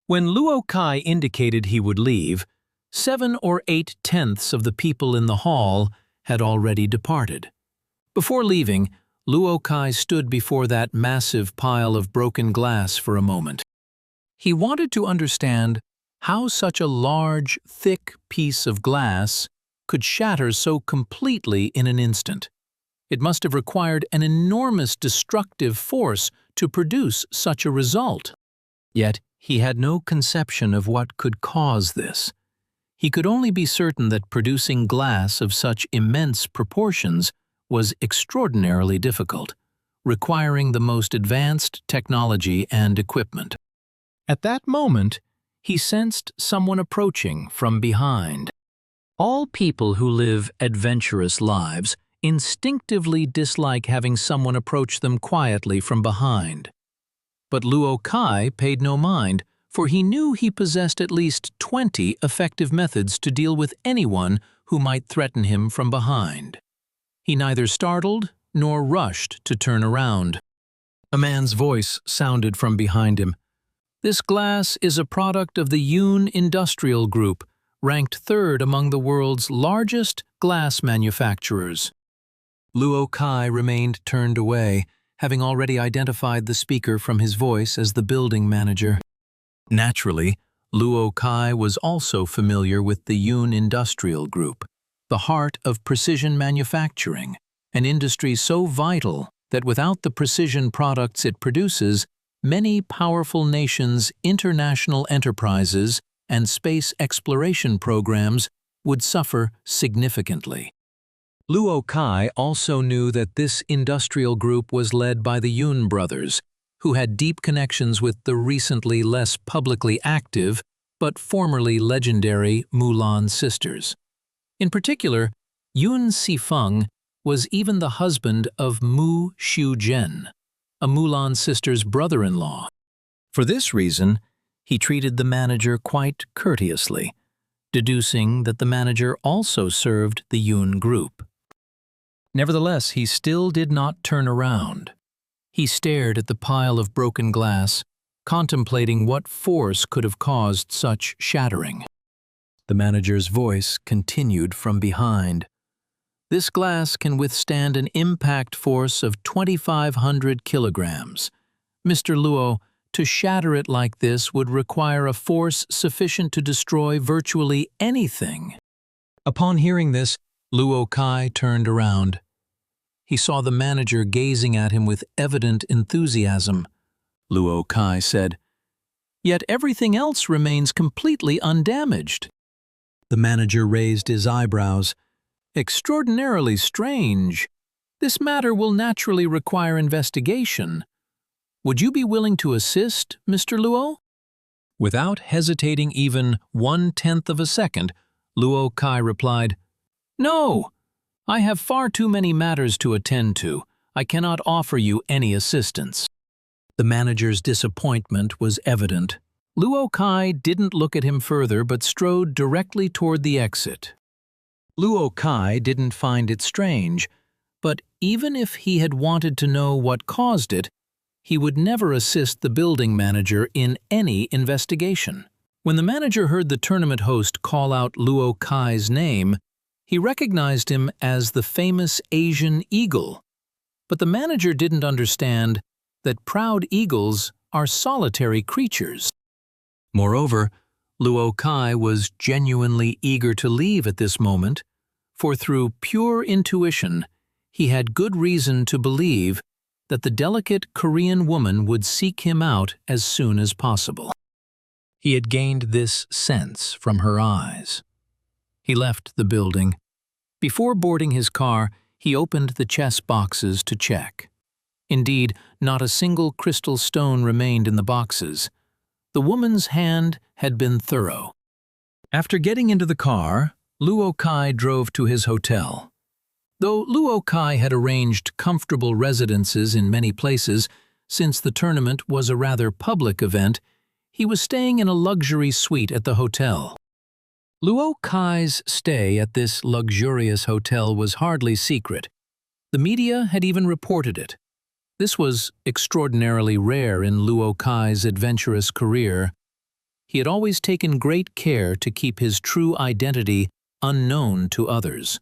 When Luo Kai indicated he would leave, 7 or 8/10 of the people in the hall had already departed. Before leaving, Luo Kai stood before that massive pile of broken glass for a moment. He wanted to understand how such a large, thick piece of glass could shatter so completely in an instant. It must have required an enormous destructive force to produce such a result. Yet he had no conception of what could cause this. He could only be certain that producing glass of such immense proportions was extraordinarily difficult, requiring the most advanced technology and equipment. At that moment, he sensed someone approaching from behind. All people who live adventurous lives instinctively dislike having someone approach them quietly from behind. But Luo Kai paid no mind, for he knew he possessed at least 20 effective methods to deal with anyone who might threaten him from behind. He neither startled nor rushed to turn around. A man's voice sounded from behind him. "This glass is a product of the Yun Industrial Group, ranked 3rd among the world's largest glass manufacturers." Luo Kai remained turned away, having already identified the speaker from his voice as the building manager. Naturally, Luo Kai was also familiar with the Yun Industrial Group, the heart of precision manufacturing, an industry so vital that without the precision products it produces, many powerful nations' international enterprises and space exploration programs would suffer significantly. Luo Kai also knew that this industrial group was led by the Yun brothers, who had deep connections with the recently less publicly active but formerly legendary Mulan sisters. In particular, Yun Sifeng was even the husband of Mu Xiuzhen, a Mulan sister's brother-in-law. For this reason, he treated the manager quite courteously, deducing that the manager also served the Yun group. Nevertheless, he still did not turn around. He stared at the pile of broken glass, contemplating what force could have caused such shattering. The manager's voice continued from behind. "This glass can withstand an impact force of 2,500 kilograms. Mr. Luo, to shatter it like this would require a force sufficient to destroy virtually anything." Upon hearing this, Luo Kai turned around. He saw the manager gazing at him with evident enthusiasm. Luo Kai said, "Yet everything else remains completely undamaged." The manager raised his eyebrows. "Extraordinarily strange. This matter will naturally require investigation. Would you be willing to assist, Mr. Luo?" Without hesitating even 1/10 of a second, Luo Kai replied, "No! I have far too many matters to attend to. I cannot offer you any assistance." The manager's disappointment was evident. Luo Kai didn't look at him further but strode directly toward the exit. Luo Kai didn't find it strange, but even if he had wanted to know what caused it, he would never assist the building manager in any investigation. When the manager heard the tournament host call out Luo Kai's name, he recognized him as the famous Asian eagle. But the manager didn't understand that proud eagles are solitary creatures. Moreover, Luo Kai was genuinely eager to leave at this moment, for through pure intuition, he had good reason to believe that the delicate Korean woman would seek him out as soon as possible. He had gained this sense from her eyes. He left the building. Before boarding his car, he opened the chess boxes to check. Indeed, not a single crystal stone remained in the boxes. The woman's hand had been thorough. After getting into the car, Luo Kai drove to his hotel. Though Luo Kai had arranged comfortable residences in many places, since the tournament was a rather public event, he was staying in a luxury suite at the hotel. Luo Kai's stay at this luxurious hotel was hardly secret. The media had even reported it. This was extraordinarily rare in Luo Kai's adventurous career. he had always taken great care to keep his true identity unknown to others.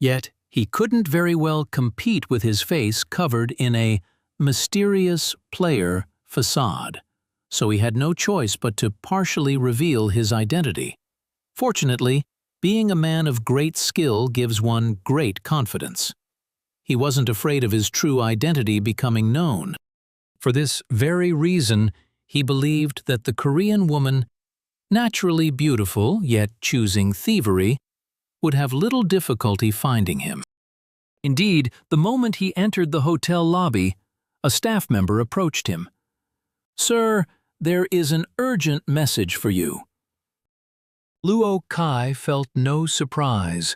Yet, he couldn't very well compete with his face covered in a mysterious player facade, so he had no choice but to partially reveal his identity. Fortunately, being a man of great skill gives one great confidence. He wasn't afraid of his true identity becoming known. For this very reason, he believed that the Korean woman, naturally beautiful yet choosing thievery, would have little difficulty finding him. Indeed, the moment he entered the hotel lobby, a staff member approached him. "Sir, there is an urgent message for you." Luo Kai felt no surprise.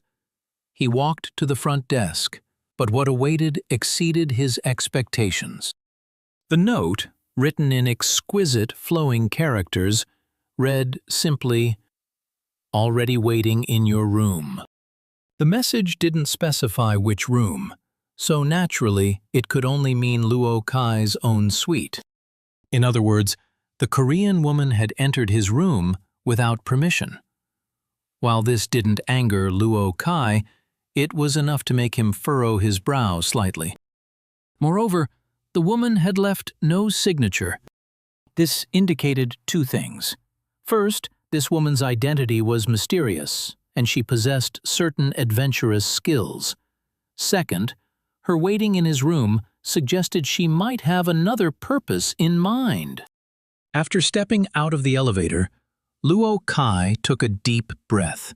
He walked to the front desk, but what awaited exceeded his expectations. The note, written in exquisite flowing characters, read simply, "Already waiting in your room." The message didn't specify which room, so naturally it could only mean Luo Kai's own suite. In other words, the Korean woman had entered his room without permission. While this didn't anger Luo Kai, it was enough to make him furrow his brow slightly. Moreover, the woman had left no signature. This indicated two things. First, this woman's identity was mysterious, and she possessed certain adventurous skills. Second, her waiting in his room suggested she might have another purpose in mind. After stepping out of the elevator, Luo Kai took a deep breath.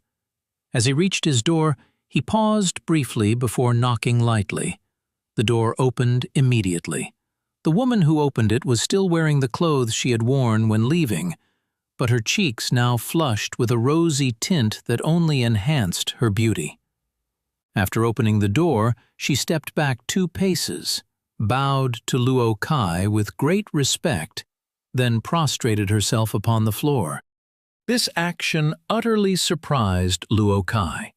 As he reached his door, he paused briefly before knocking lightly. The door opened immediately. The woman who opened it was still wearing the clothes she had worn when leaving, but her cheeks now flushed with a rosy tint that only enhanced her beauty. After opening the door, she stepped back 2 paces, bowed to Luo Kai with great respect, then prostrated herself upon the floor. This action utterly surprised Luo Kai.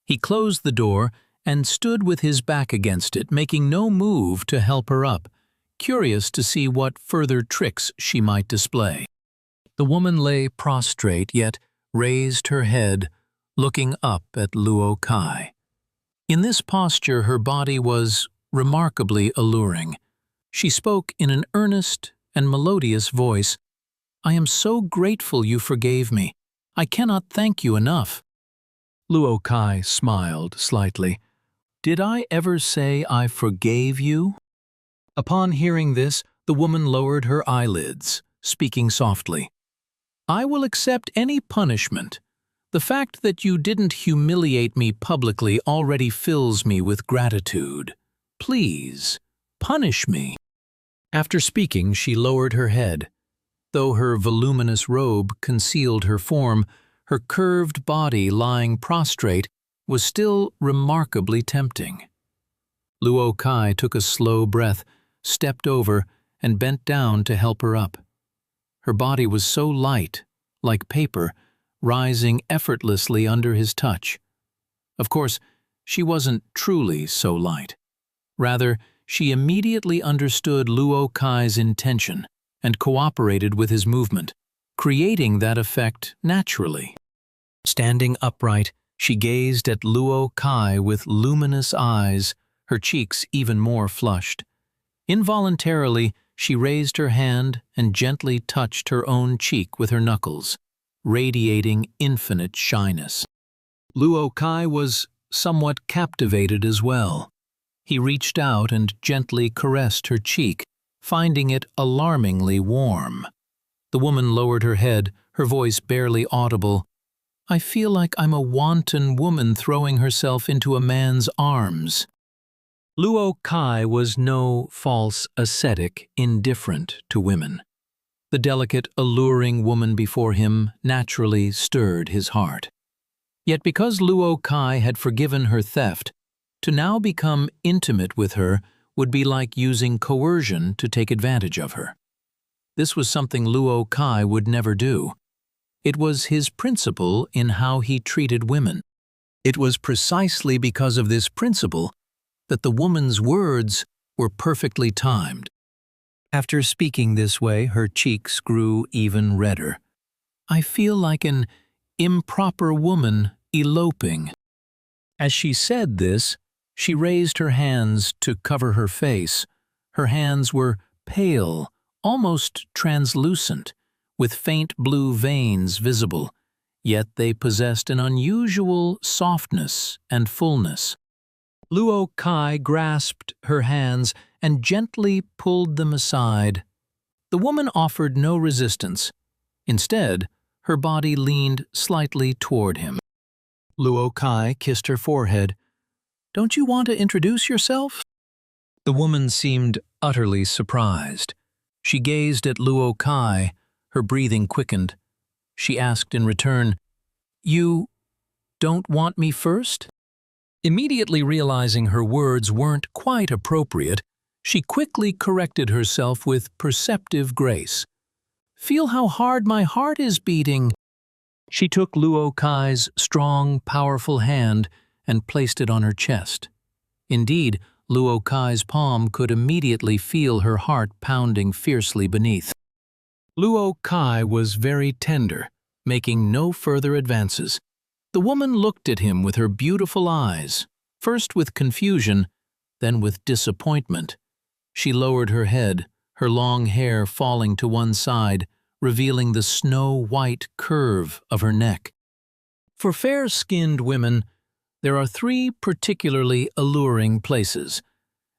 He closed the door and stood with his back against it, making no move to help her up, curious to see what further tricks she might display. The woman lay prostrate, yet raised her head, looking up at Luo Kai. In this posture, her body was remarkably alluring. She spoke in an earnest and melodious voice. "I am so grateful you forgave me. I cannot thank you enough." Luo Kai smiled slightly. "Did I ever say I forgave you?" Upon hearing this, the woman lowered her eyelids, speaking softly. "I will accept any punishment. The fact that you didn't humiliate me publicly already fills me with gratitude. Please, punish me." After speaking, she lowered her head. Though her voluminous robe concealed her form, her curved body lying prostrate was still remarkably tempting. Luo Kai took a slow breath, stepped over, and bent down to help her up. Her body was so light, like paper, rising effortlessly under his touch. Of course, she wasn't truly so light. Rather, she immediately understood Luo Kai's intention and cooperated with his movement, creating that effect naturally. Standing upright, she gazed at Luo Kai with luminous eyes, her cheeks even more flushed. Involuntarily, she raised her hand and gently touched her own cheek with her knuckles, radiating infinite shyness. Luo Kai was somewhat captivated as well. He reached out and gently caressed her cheek, finding it alarmingly warm. The woman lowered her head, her voice barely audible. "I feel like I'm a wanton woman throwing herself into a man's arms." Luo Kai was no false ascetic indifferent to women. The delicate, alluring woman before him naturally stirred his heart. Yet because Luo Kai had forgiven her theft, to now become intimate with her would be like using coercion to take advantage of her. This was something Luo Kai would never do. It was his principle in how he treated women. It was precisely because of this principle that the woman's words were perfectly timed. After speaking this way, her cheeks grew even redder. I feel like an improper woman eloping." As she said this, she raised her hands to cover her face. Her hands were pale, almost translucent, with faint blue veins visible, yet they possessed an unusual softness and fullness. Luo Kai grasped her hands and gently pulled them aside. The woman offered no resistance. Instead, her body leaned slightly toward him. Luo Kai kissed her forehead. "Don't you want to introduce yourself?" The woman seemed utterly surprised. She gazed at Luo Kai, her breathing quickened. She asked in return, "You don't want me first?" Immediately realizing her words weren't quite appropriate, she quickly corrected herself with perceptive grace. "Feel how hard my heart is beating." She took Luo Kai's strong, powerful hand and placed it on her chest. Indeed, Luo Kai's palm could immediately feel her heart pounding fiercely beneath. Luo Kai was very tender, making no further advances. The woman looked at him with her beautiful eyes, first with confusion, then with disappointment. She lowered her head, her long hair falling to one side, revealing the snow-white curve of her neck. For fair-skinned women, there are 3 particularly alluring places,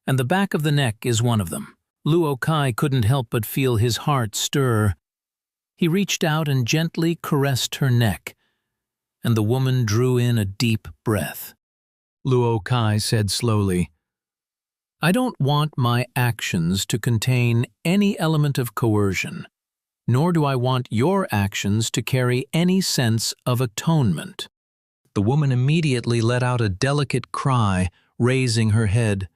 and the back of the neck is one of them. Luo Kai couldn't help but feel his heart stir. He reached out and gently caressed her neck, and the woman drew in a deep breath. Luo Kai said slowly, "I don't want my actions to contain any element of coercion, nor do I want your actions to carry any sense of atonement." The woman immediately let out a delicate cry, raising her head.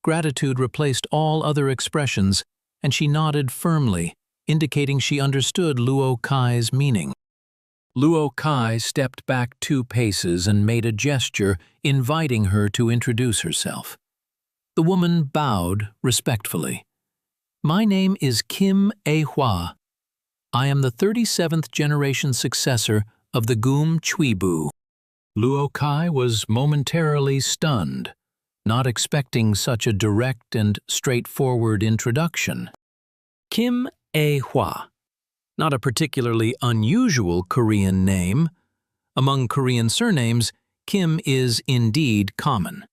Gratitude replaced all other expressions, and she nodded firmly, indicating she understood Luo Kai's meaning. Luo Kai stepped back 2 paces and made a gesture inviting her to introduce herself. The woman bowed respectfully. "My name is Kim A-hwa. I am the 37th generation successor of the Geum Chuibu." Luo Kai was momentarily stunned, not expecting such a direct and straightforward introduction. Kim A-hwa, not a particularly unusual Korean name. Among Korean surnames, Kim is indeed common.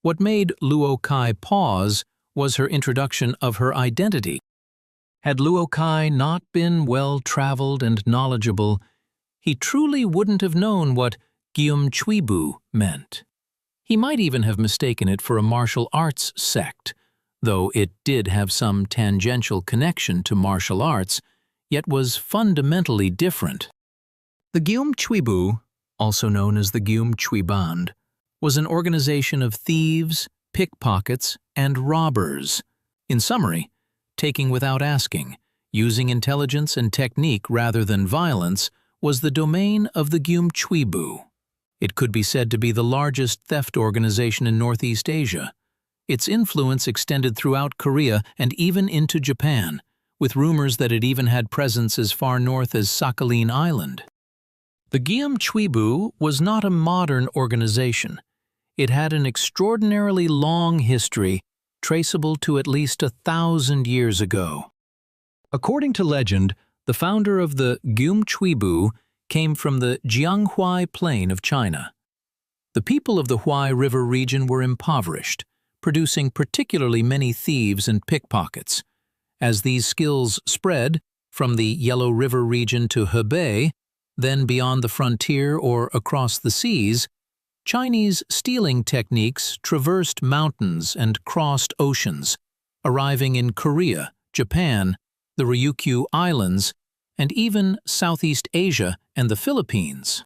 What made Luo Kai pause was her introduction of her identity. Had Luo Kai not been well-traveled and knowledgeable, he truly wouldn't have known what Geum Chuibu meant. He might even have mistaken it for a martial arts sect, though it did have some tangential connection to martial arts, yet was fundamentally different. The Geum Chuibu, also known as the Geum Chuiband, was an organization of thieves, pickpockets, and robbers. In summary, taking without asking, using intelligence and technique rather than violence, was the domain of the Geum Chuibu. It could be said to be the largest theft organization in Northeast Asia. Its influence extended throughout Korea and even into Japan, with rumors that it even had presence as far north as Sakhalin Island. The Geum Chuibu was not a modern organization. It had an extraordinarily long history, traceable to at least 1,000 years ago. According to legend, the founder of the Geum Chuibu came from the Jianghuai Plain of China. The people of the Huai River region were impoverished, producing particularly many thieves and pickpockets. As these skills spread from the Yellow River region to Hebei, then beyond the frontier or across the seas, Chinese stealing techniques traversed mountains and crossed oceans, arriving in Korea, Japan, the Ryukyu Islands, and even Southeast Asia and the Philippines.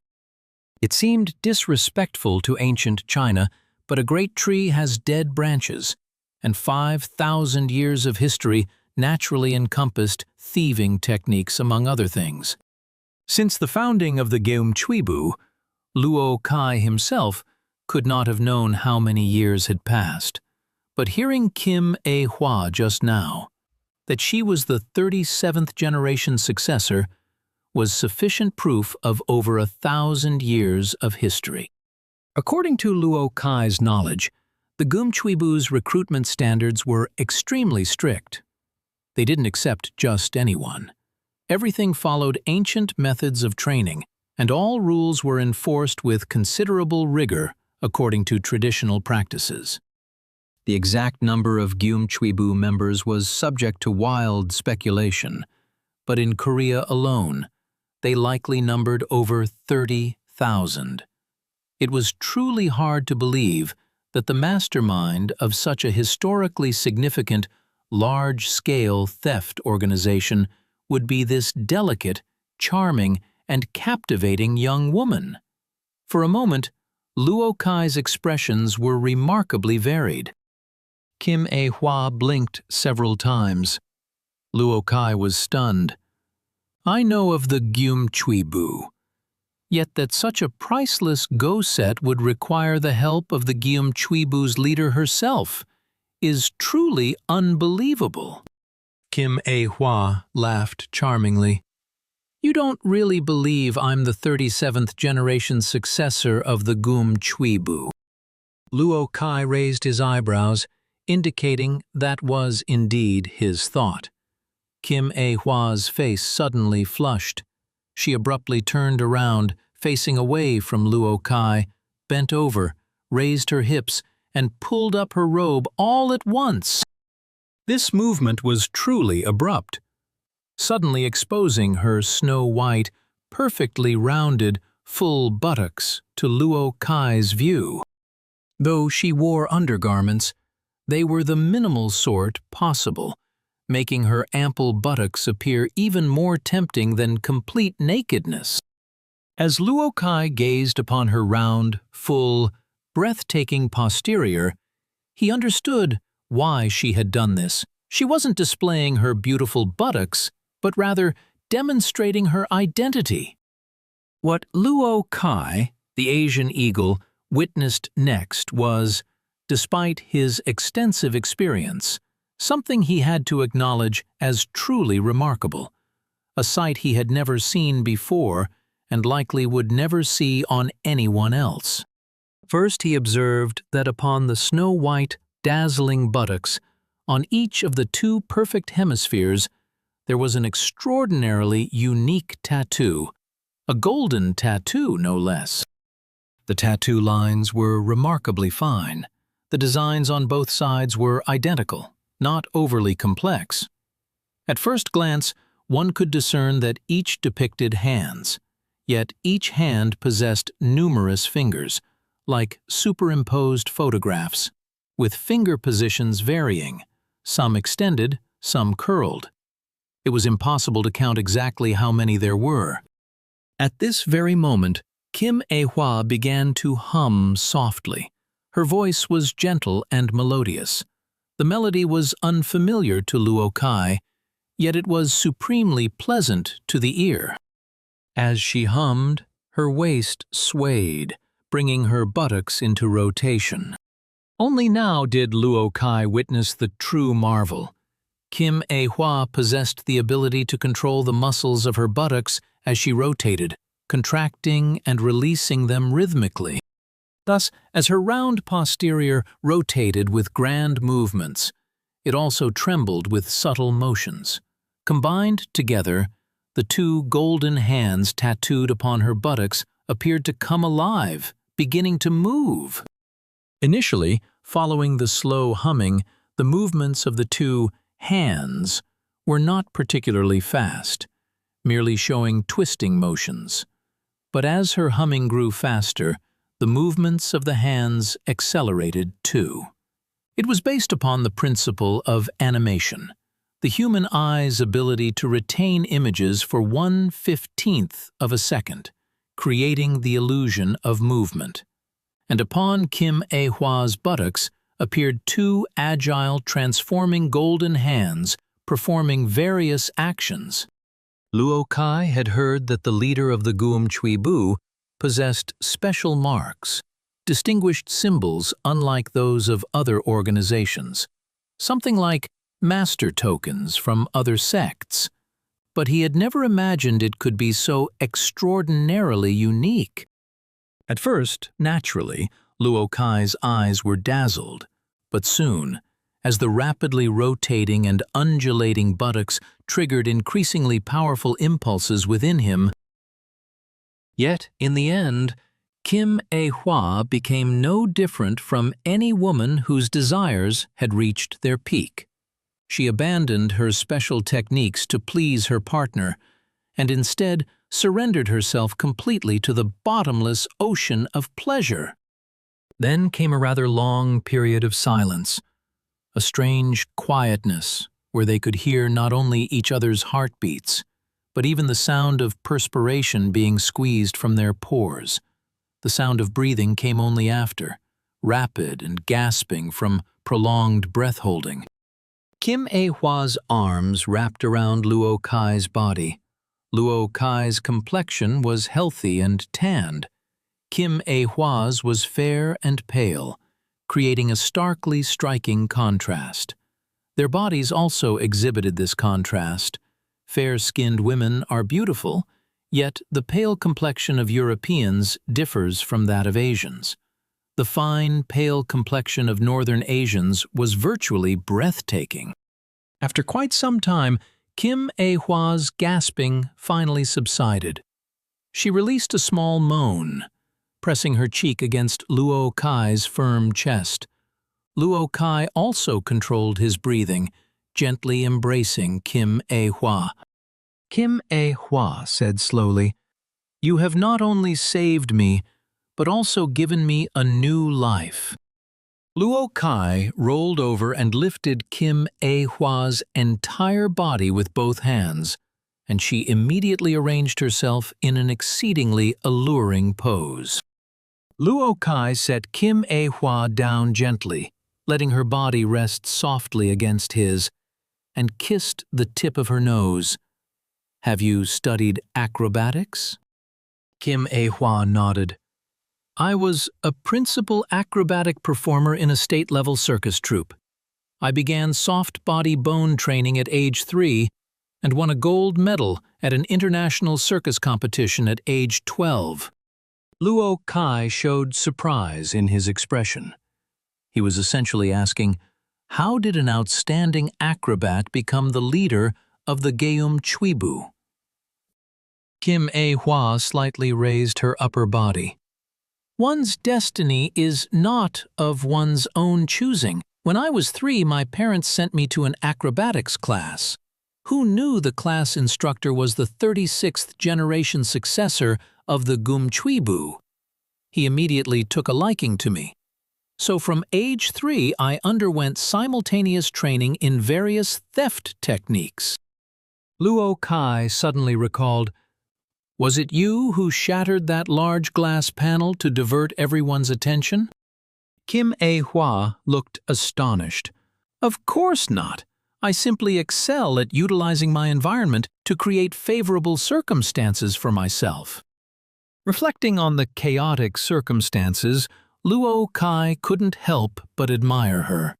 It seemed disrespectful to ancient China, but a great tree has dead branches, and 5,000 years of history naturally encompassed thieving techniques among other things. Since the founding of the Geum Chuibu, Luo Kai himself could not have known how many years had passed. But hearing Kim A-hwa just now, that she was the 37th generation successor, was sufficient proof of over 1,000 years of history. According to Luo Kai's knowledge, the Gumchuibu's recruitment standards were extremely strict. They didn't accept just anyone. Everything followed ancient methods of training, and all rules were enforced with considerable rigor according to traditional practices. The exact number of Gumchuibu members was subject to wild speculation, but in Korea alone, they likely numbered over 30,000. It was truly hard to believe that the mastermind of such a historically significant, large-scale theft organization would be this delicate, charming, and captivating young woman. For a moment, Luo Kai's expressions were remarkably varied. Kim A-hwa blinked several times. Luo Kai was stunned. I know of the Gumchuibu, yet that such a priceless go set would require the help of the Gumchuibu's leader herself is truly unbelievable. Kim A-hwa laughed charmingly. You don't really believe I'm the 37th generation successor of the Gumchuibu. Luo Kai raised his eyebrows, indicating that was indeed his thought. Kim A-hwa's face suddenly flushed. She abruptly turned around, facing away from Luo Kai, bent over, raised her hips, and pulled up her robe all at once. This movement was truly abrupt, suddenly exposing her snow-white, perfectly rounded, full buttocks to Luo Kai's view. Though she wore undergarments, they were the minimal sort possible, making her ample buttocks appear even more tempting than complete nakedness. As Luo Kai gazed upon her round, full, breathtaking posterior, he understood why she had done this. She wasn't displaying her beautiful buttocks, but rather demonstrating her identity. What Luo Kai, the Asian eagle, witnessed next was, despite his extensive experience, something he had to acknowledge as truly remarkable, a sight he had never seen before and likely would never see on anyone else. First he observed that upon the snow-white, dazzling buttocks, on each of the two perfect hemispheres, there was an extraordinarily unique tattoo, a golden tattoo no less. The tattoo lines were remarkably fine. The designs on both sides were identical, not overly complex. At first glance, one could discern that each depicted hands, yet each hand possessed numerous fingers, like superimposed photographs, with finger positions varying, some extended, some curled. It was impossible to count exactly how many there were. At this very moment, Kim A-hwa began to hum softly. Her voice was gentle and melodious. The melody was unfamiliar to Luo Kai, yet it was supremely pleasant to the ear. As she hummed, her waist swayed, bringing her buttocks into rotation. Only now did Luo Kai witness the true marvel. Kim A-hwa possessed the ability to control the muscles of her buttocks as she rotated, contracting and releasing them rhythmically. Thus, as her round posterior rotated with grand movements, it also trembled with subtle motions. Combined together, the two golden hands tattooed upon her buttocks appeared to come alive, beginning to move. Initially, following the slow humming, the movements of the two hands were not particularly fast, merely showing twisting motions. But as her humming grew faster, the movements of the hands accelerated too. It was based upon the principle of animation, the human eye's ability to retain images for 1/15th of a second, creating the illusion of movement. And upon Kim A-hwa's buttocks appeared two agile, transforming golden hands performing various actions. Luo Kai had heard that the leader of the Gumchuibu possessed special marks, distinguished symbols unlike those of other organizations, something like master tokens from other sects. but he had never imagined it could be so extraordinarily unique. At first, naturally, Luo Kai's eyes were dazzled, but soon, as the rapidly rotating and undulating buttocks triggered increasingly powerful impulses within him. Yet, in the end, Kim A-hwa became no different from any woman whose desires had reached their peak. She abandoned her special techniques to please her partner, and instead surrendered herself completely to the bottomless ocean of pleasure. Then came a rather long period of silence, a strange quietness where they could hear not only each other's heartbeats, but even the sound of perspiration being squeezed from their pores. The sound of breathing came only after, rapid and gasping from prolonged breath-holding. Kim A-hwa's arms wrapped around Luo Kai's body. Luo Kai's complexion was healthy and tanned. Kim A-hwa's was fair and pale, creating a starkly striking contrast. Their bodies also exhibited this contrast. Fair-skinned women are beautiful, yet the pale complexion of Europeans differs from that of Asians. The fine, pale complexion of Northern Asians was virtually breathtaking. After quite some time, Kim A-hwa's gasping finally subsided. She released a small moan, pressing her cheek against Luo Kai's firm chest. Luo Kai also controlled his breathing, gently embracing Kim A-hwa. Kim A-hwa said slowly, "You have not only saved me, but also given me a new life." Luo Kai rolled over and lifted Kim A-hwa's entire body with both hands, and she immediately arranged herself in an exceedingly alluring pose. Luo Kai set Kim A-hwa down gently, letting her body rest softly against his, and kissed the tip of her nose. "Have you studied acrobatics?" Kim A-hwa nodded. "I was a principal acrobatic performer in a state-level circus troupe. I began soft body bone training at age 3 and won a gold medal at an international circus competition at age 12. Luo Kai showed surprise in his expression. He was essentially asking, how did an outstanding acrobat become the leader of the Geum Chuibu? Kim A-hwa slightly raised her upper body. "One's destiny is not of one's own choosing. When I was 3, my parents sent me to an acrobatics class. Who knew the class instructor was the 36th generation successor of the Geum Chuibu? He immediately took a liking to me. So from age 3, I underwent simultaneous training in various theft techniques." Luo Kai suddenly recalled, "Was it you who shattered that large glass panel to divert everyone's attention?" Kim A-hwa looked astonished. "Of course not. I simply excel at utilizing my environment to create favorable circumstances for myself." Reflecting on the chaotic circumstances, Luo Kai couldn't help but admire her.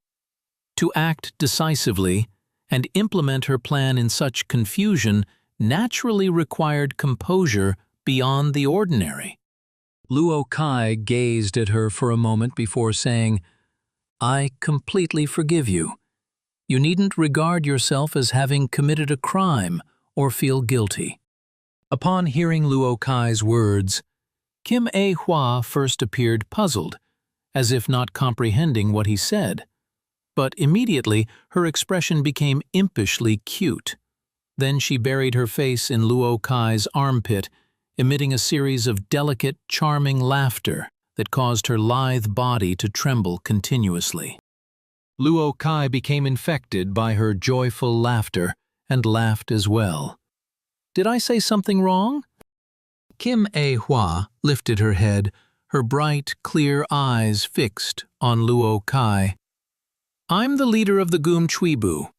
To act decisively and implement her plan in such confusion naturally required composure beyond the ordinary. Luo Kai gazed at her for a moment before saying, "I completely forgive you. You needn't regard yourself as having committed a crime or feel guilty." Upon hearing Luo Kai's words, Kim A-hwa first appeared puzzled, as if not comprehending what he said. But immediately her expression became impishly cute. Then she buried her face in Luo Kai's armpit, emitting a series of delicate, charming laughter that caused her lithe body to tremble continuously. Luo Kai became infected by her joyful laughter and laughed as well. "Did I say something wrong?" Kim A-hwa lifted her head, her bright, clear eyes fixed on Luo Kai. "I'm the leader of the Geum Chuibu.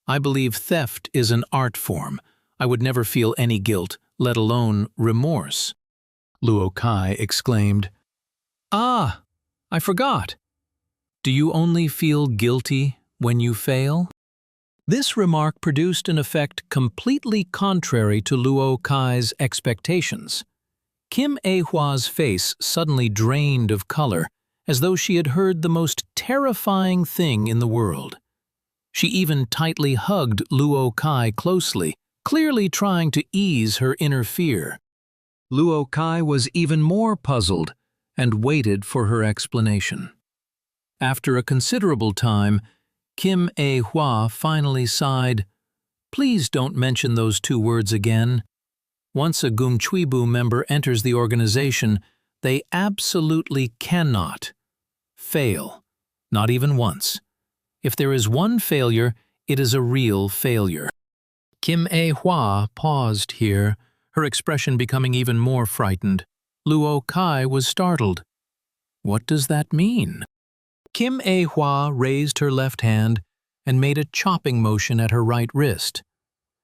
I believe theft is an art form. I would never feel any guilt, let alone remorse." Luo Kai exclaimed, "Ah, I forgot. Do you only feel guilty when you fail?" This remark produced an effect completely contrary to Luo Kai's expectations. Kim A-hwa's face suddenly drained of color, as though she had heard the most terrifying thing in the world. She even tightly hugged Luo Kai closely, clearly trying to ease her inner fear. Luo Kai was even more puzzled and waited for her explanation. After a considerable time, Kim A-hwa finally sighed, "Please don't mention those two words again. Once a Gumchuibu member enters the organization, they absolutely cannot fail, not even once. If there is one failure, it is a real failure." Kim A-hwa paused here, her expression becoming even more frightened. Luo Kai was startled. "What does that mean?" Kim A-hwa raised her left hand and made a chopping motion at her right wrist.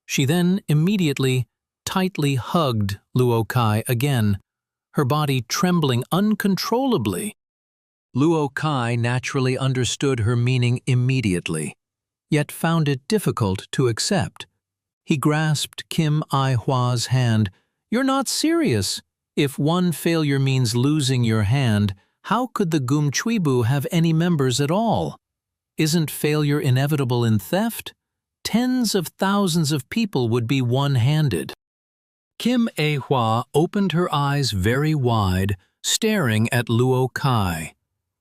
She then immediately tightly hugged Luo Kai again, her body trembling uncontrollably. Luo Kai naturally understood her meaning immediately, yet found it difficult to accept. He grasped Kim A-hwa's hand. "You're not serious. If one failure means losing your hand, how could the Gumchuibu have any members at all? Isn't failure inevitable in theft? Tens of thousands of people would be one-handed." Kim A-hwa opened her eyes very wide, staring at Luo Kai.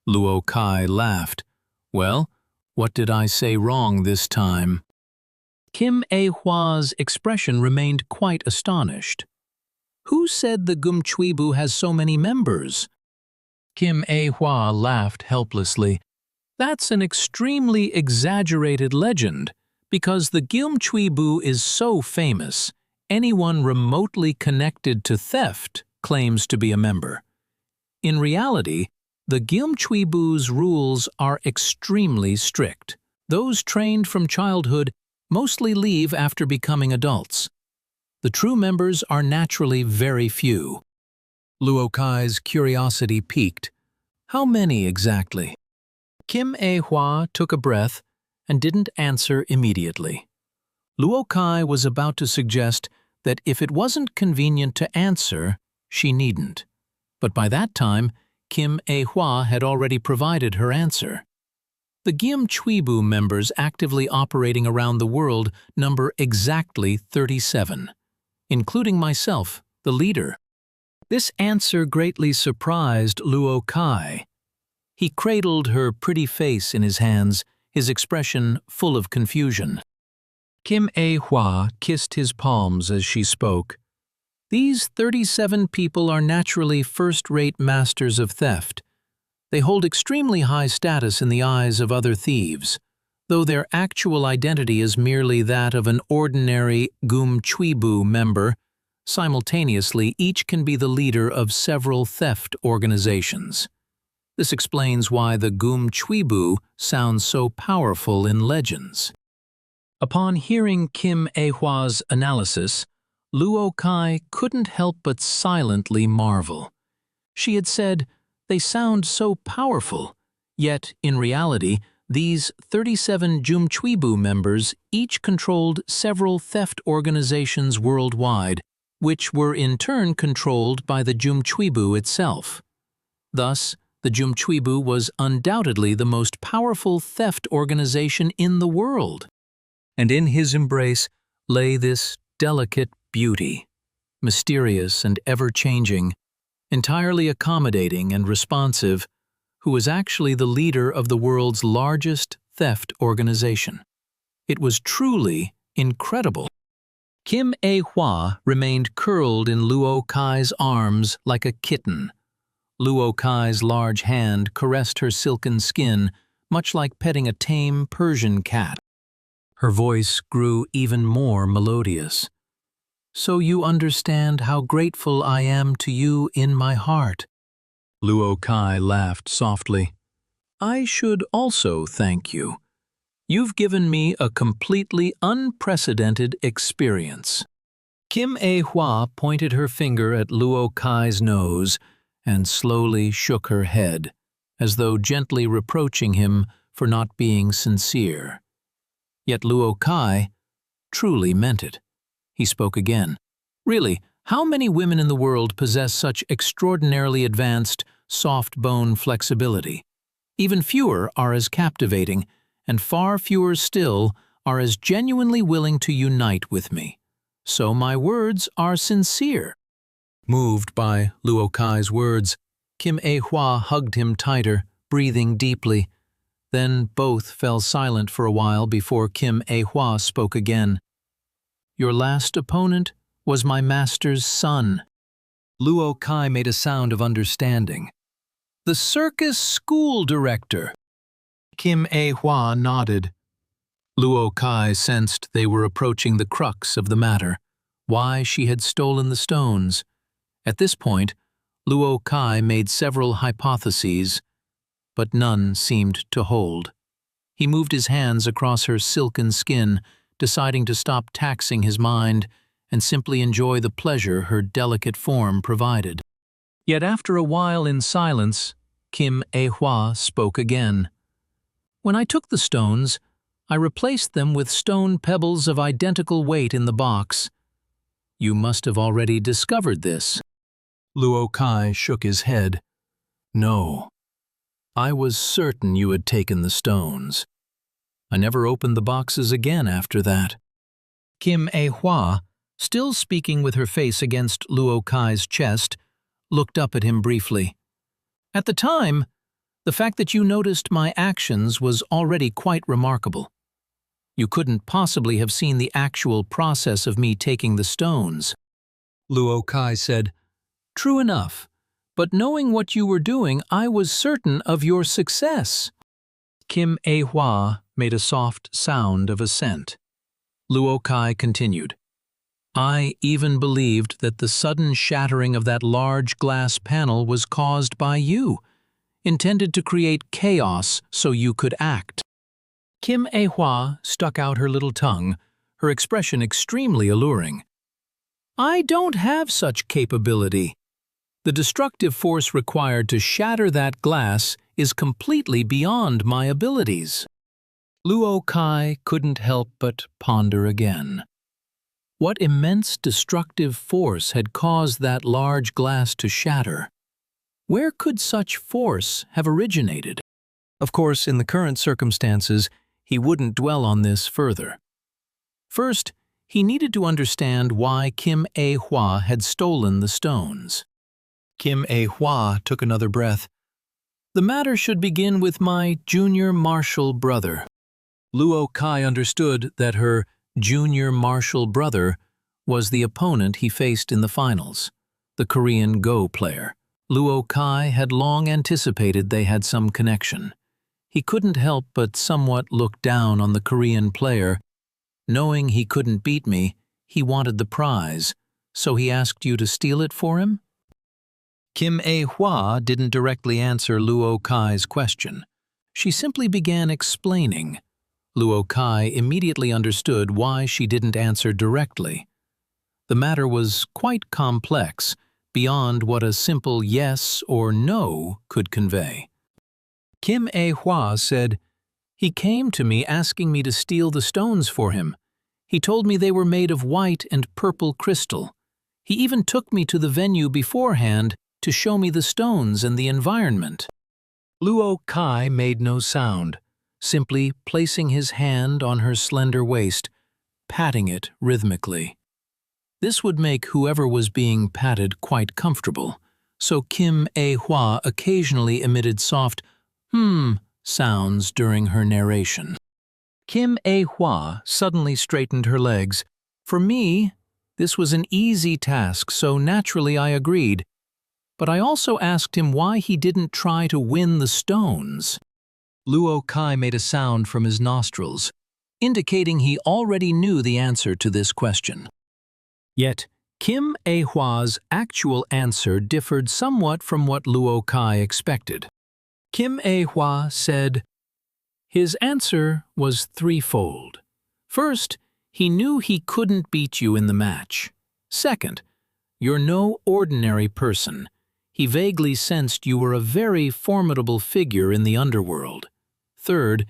Luo Kai laughed. "Well, what did I say wrong this time?" Kim A-hwa's expression remained quite astonished. "Who said the Gumchuibu has so many members?" Kim A-hwa laughed helplessly. "That's an extremely exaggerated legend, because the Gumchuibu is so famous. Anyone remotely connected to theft claims to be a member. In reality, the Gumchuibu's rules are extremely strict. Those trained from childhood mostly leave after becoming adults. The true members are naturally very few." Luo Kai's curiosity piqued. "How many exactly?" Kim A-hwa took a breath and didn't answer immediately. Luo Kai was about to suggest that if it wasn't convenient to answer, she needn't. But by that time, Kim A-hwa had already provided her answer. The Gumchuibu members actively operating around the world number exactly 37, including myself, the leader. This answer greatly surprised Luo Kai. He cradled her pretty face in his hands, his expression full of confusion. Kim A-hwa kissed his palms as she spoke. "These 37 people are naturally first-rate masters of theft. They hold extremely high status in the eyes of other thieves, though their actual identity is merely that of an ordinary Gumchuibu member. Simultaneously, each can be the leader of several theft organizations. This explains why the Gumchuibu sounds so powerful in legends." Upon hearing Kim A-hwa's analysis, Luo Kai couldn't help but silently marvel. She had said, "They sound so powerful," yet, in reality, these 37 Gumchuibu members each controlled several theft organizations worldwide, which were in turn controlled by the Gumchuibu itself. Thus, the Gumchuibu was undoubtedly the most powerful theft organization in the world. And in his embrace lay this delicate beauty, mysterious and ever-changing, entirely accommodating and responsive, who was actually the leader of the world's largest theft organization. It was truly incredible. Kim A-hwa remained curled in Luo Kai's arms like a kitten. Luo Kai's large hand caressed her silken skin, much like petting a tame Persian cat. Her voice grew even more melodious. "So you understand how grateful I am to you in my heart." Luo Kai laughed softly. "I should also thank you. You've given me a completely unprecedented experience." Kim A-hwa pointed her finger at Luo Kai's nose and slowly shook her head, as though gently reproaching him for not being sincere. Yet Luo Kai truly meant it. He spoke again. Really, how many women in the world possess such extraordinarily advanced, soft bone flexibility? Even fewer are as captivating, and far fewer still are as genuinely willing to unite with me. So my words are sincere. Moved by Luo Kai's words, Kim Hua hugged him tighter, breathing deeply. Then both fell silent for a while before Kim Hua spoke again. Your last opponent was my master's son. Luo Kai made a sound of understanding. The circus school director. Kim Hua nodded. Luo Kai sensed they were approaching the crux of the matter, why she had stolen the stones. At this point, Luo Kai made several hypotheses, but none seemed to hold. He moved his hands across her silken skin, deciding to stop taxing his mind and simply enjoy the pleasure her delicate form provided. Yet after a while in silence, Kim Hua spoke again. When I took the stones, I replaced them with stone pebbles of identical weight in the box. You must have already discovered this. Luo Kai shook his head. No. I was certain you had taken the stones. I never opened the boxes again after that. Kim Hua, still speaking with her face against Luo Kai's chest, looked up at him briefly. At the time, the fact that you noticed my actions was already quite remarkable. You couldn't possibly have seen the actual process of me taking the stones. Luo Kai said, True enough, but knowing what you were doing, I was certain of your success. Kim Hua made a soft sound of assent. Luo Kai continued, I even believed that the sudden shattering of that large glass panel was caused by you, intended to create chaos so you could act. Kim Hua stuck out her little tongue, her expression extremely alluring. I don't have such capability. The destructive force required to shatter that glass is completely beyond my abilities. Luo Kai couldn't help but ponder again. What immense destructive force had caused that large glass to shatter? Where could such force have originated? Of course, in the current circumstances, he wouldn't dwell on this further. First, he needed to understand why Kim Hua had stolen the stones. Kim Hua took another breath. The matter should begin with my junior martial brother. Luo Kai understood that her junior martial brother was the opponent he faced in the finals, the Korean Go player. Luo Kai had long anticipated they had some connection. He couldn't help but somewhat look down on the Korean player. Knowing he couldn't beat me, he wanted the prize, so he asked you to steal it for him? Kim Hua didn't directly answer Luo Kai's question. She simply began explaining. Luo Kai immediately understood why she didn't answer directly. The matter was quite complex, beyond what a simple yes or no could convey. Kim Hua said, He came to me asking me to steal the stones for him. He told me they were made of white and purple crystal. He even took me to the venue beforehand to show me the stones and the environment. Luo Kai made no sound, simply placing his hand on her slender waist, patting it rhythmically. This would make whoever was being patted quite comfortable, so Kim Hua occasionally emitted soft sounds during her narration. Kim Hua suddenly straightened her legs. For me, this was an easy task, so naturally I agreed. But I also asked him why he didn't try to win the stones. Luo Kai made a sound from his nostrils, indicating he already knew the answer to this question. Yet, Kim Hua's actual answer differed somewhat from what Luo Kai expected. Kim Hua said, His answer was threefold. First, he knew he couldn't beat you in the match. Second, you're no ordinary person. He vaguely sensed you were a very formidable figure in the underworld. Third,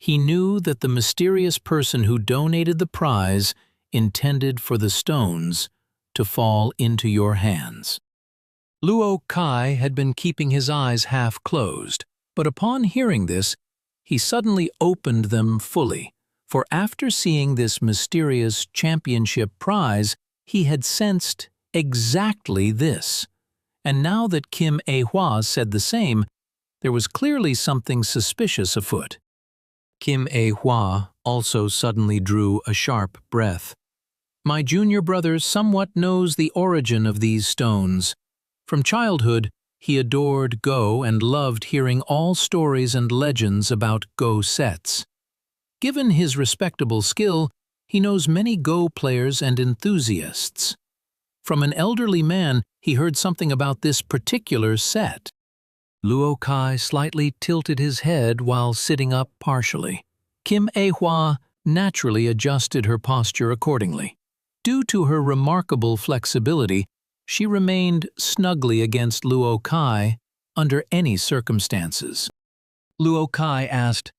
He knew that the mysterious person who donated the prize intended for the stones to fall into your hands. Luo Kai had been keeping his eyes half closed, but upon hearing this, he suddenly opened them fully, for after seeing this mysterious championship prize, he had sensed exactly this. And now that Kim A-hwa said the same, there was clearly something suspicious afoot. Kim A-hwa also suddenly drew a sharp breath. My junior brother somewhat knows the origin of these stones. From childhood, he adored Go and loved hearing all stories and legends about Go sets. Given his respectable skill, he knows many Go players and enthusiasts. From an elderly man, he heard something about this particular set. Luo Kai slightly tilted his head while sitting up partially. Kim A-hwa naturally adjusted her posture accordingly. Due to her remarkable flexibility, she remained snugly against Luo Kai under any circumstances. Luo Kai asked,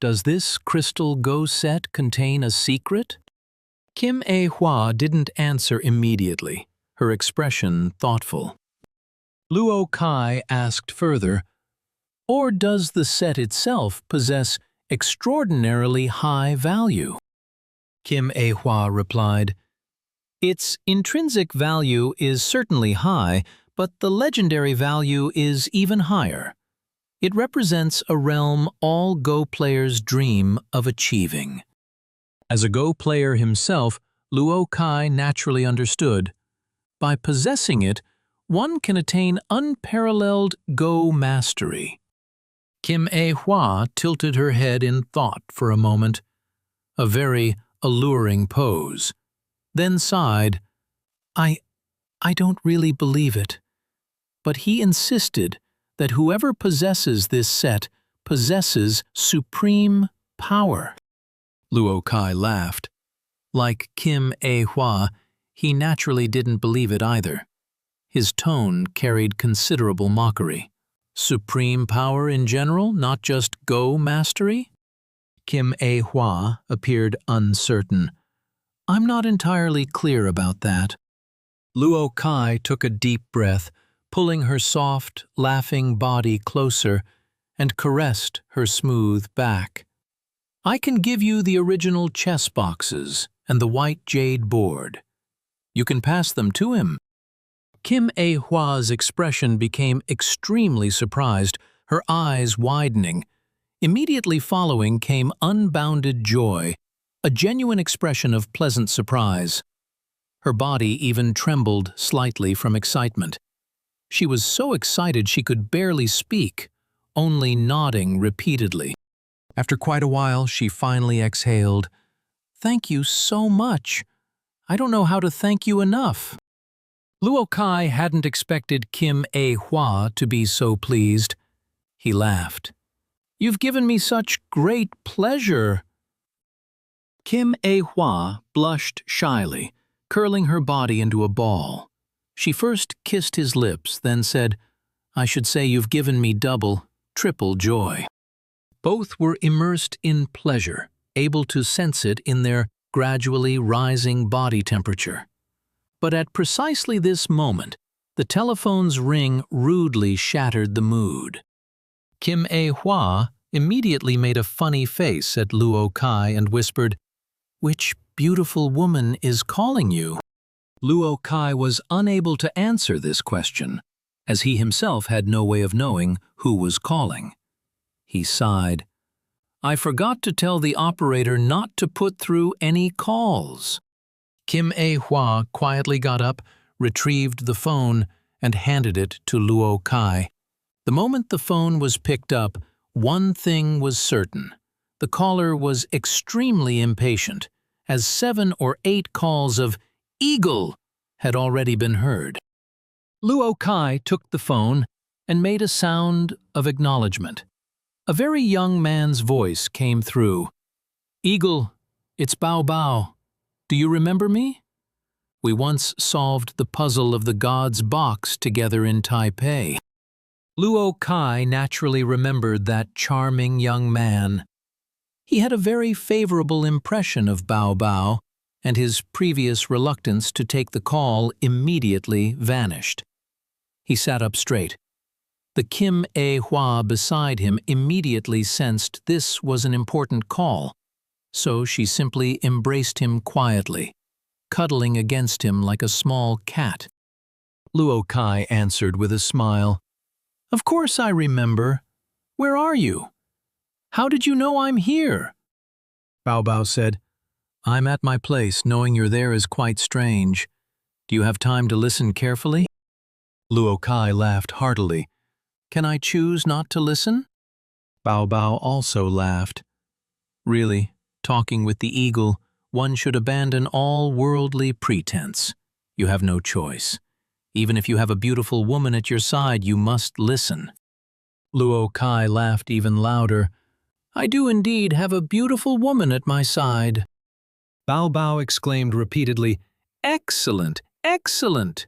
"Does this crystal Go set contain a secret?" Kim A-hwa didn't answer immediately, her expression thoughtful. Luo Kai asked further, "Or does the set itself possess extraordinarily high value?" Kim A-hwa replied, "Its intrinsic value is certainly high, but the legendary value is even higher. It represents a realm all Go players dream of achieving." As a Go player himself, Luo Kai naturally understood. By possessing it, one can attain unparalleled Go mastery. Kim A-hwa tilted her head in thought for a moment, a very alluring pose, then sighed, I don't really believe it. But he insisted that whoever possesses this set possesses supreme power. Luo Kai laughed. Like Kim A-hwa, he naturally didn't believe it either. His tone carried considerable mockery. Supreme power in general, not just Go mastery? Kim A-hwa appeared uncertain. I'm not entirely clear about that. Luo Kai took a deep breath, pulling her soft, laughing body closer, and caressed her smooth back. I can give you the original chess boxes and the white jade board. You can pass them to him. Kim A-hwa's expression became extremely surprised, her eyes widening. Immediately following came unbounded joy, a genuine expression of pleasant surprise. Her body even trembled slightly from excitement. She was so excited she could barely speak, only nodding repeatedly. After quite a while, she finally exhaled, "Thank you so much. I don't know how to thank you enough." Luo Kai hadn't expected Kim A-hwa to be so pleased. He laughed. "You've given me such great pleasure." Kim A-hwa blushed shyly, curling her body into a ball. She first kissed his lips, then said, "I should say you've given me double, triple joy." Both were immersed in pleasure, able to sense it in their gradually rising body temperature. But at precisely this moment, the telephone's ring rudely shattered the mood. Kim A-hwa immediately made a funny face at Luo Kai and whispered, "Which beautiful woman is calling you?" Luo Kai was unable to answer this question, as he himself had no way of knowing who was calling. He sighed. "I forgot to tell the operator not to put through any calls." Kim A-hwa quietly got up, retrieved the phone, and handed it to Luo Kai. The moment the phone was picked up, one thing was certain. The caller was extremely impatient, as 7 or 8 calls of "Eagle" had already been heard. Luo Kai took the phone and made a sound of acknowledgement. A very young man's voice came through. "Eagle, it's Bao Bao. Do you remember me? We once solved the puzzle of the God's box together in Taipei." Luo Kai naturally remembered that charming young man. He had a very favorable impression of Bao Bao, and his previous reluctance to take the call immediately vanished. He sat up straight. The Kim A Hua beside him immediately sensed this was an important call, so she simply embraced him quietly, cuddling against him like a small cat. Luo Kai answered with a smile. "Of course I remember. Where are you? How did you know I'm here?" Bao Bao said, "I'm at my place. Knowing you're there is quite strange. Do you have time to listen carefully?" Luo Kai laughed heartily. "Can I choose not to listen?" Bao Bao also laughed. "Really, talking with the eagle, one should abandon all worldly pretense. You have no choice. Even if you have a beautiful woman at your side, you must listen." Luo Kai laughed even louder. "I do indeed have a beautiful woman at my side." Bao Bao exclaimed repeatedly, "Excellent, excellent!"